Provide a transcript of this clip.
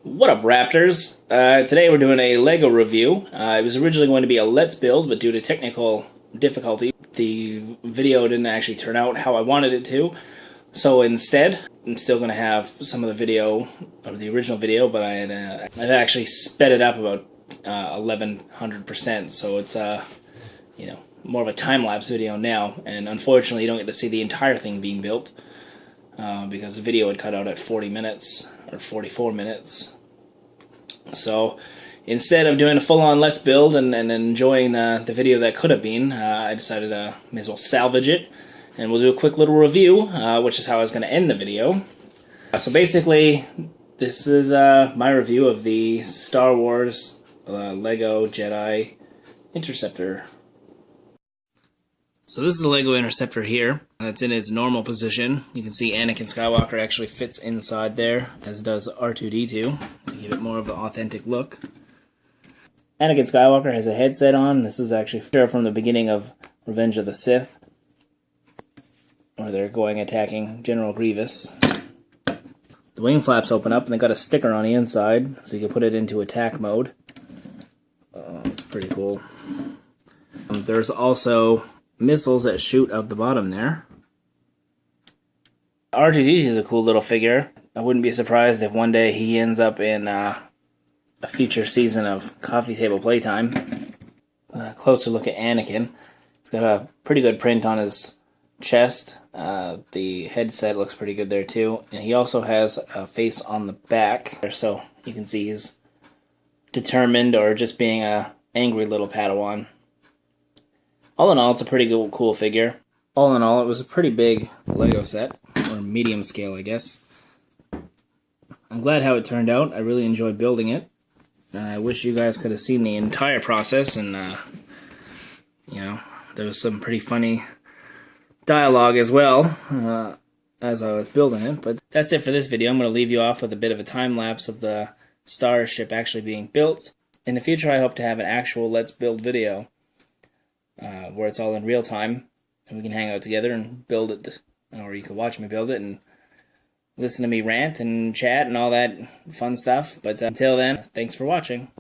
What up, Raptors? Today we're doing a LEGO review. It was originally going to be a Let's Build, but due to technical difficulty, the video didn't actually turn out how I wanted it to. So instead, I'm still going to have some of the video, of the original video, but I've actually sped it up about 1100%, so it's more of a time-lapse video now, and unfortunately you don't get to see the entire thing being built, because the video had cut out at 40 minutes, or 44 minutes. So instead of doing a full-on Let's Build and enjoying the video that could have been, I decided may as well salvage it, and we'll do a quick little review, which is how I was going to end the video. So basically, this is my review of the Star Wars LEGO Jedi Interceptor. So this is the LEGO Interceptor here. It's in its normal position. You can see Anakin Skywalker actually fits inside there, as does R2-D2, to give it more of an authentic look. Anakin Skywalker has a headset on. This is actually from the beginning of Revenge of the Sith, where they're going attacking General Grievous. The wing flaps open up, and they got a sticker on the inside, so you can put it into attack mode. It's pretty cool. There's also missiles that shoot out the bottom there. R2-D2 is a cool little figure. I wouldn't be surprised if one day he ends up in a future season of Coffee Table Playtime. A closer look at Anakin. He's got a pretty good print on his chest. The headset looks pretty good there too. And he also has a face on the back, so you can see he's determined or just being a angry little Padawan. All in all, it's a pretty cool figure. All in all, it was a pretty big LEGO set, or medium scale, I guess. I'm glad how it turned out. I really enjoyed building it. I wish you guys could have seen the entire process, and there was some pretty funny dialogue as well as I was building it. But that's it for this video. I'm going to leave you off with a bit of a time lapse of the starship actually being built. In the future, I hope to have an actual Let's Build video, where it's all in real time, and we can hang out together and build it, or you can watch me build it and listen to me rant and chat and all that fun stuff. But until then, thanks for watching.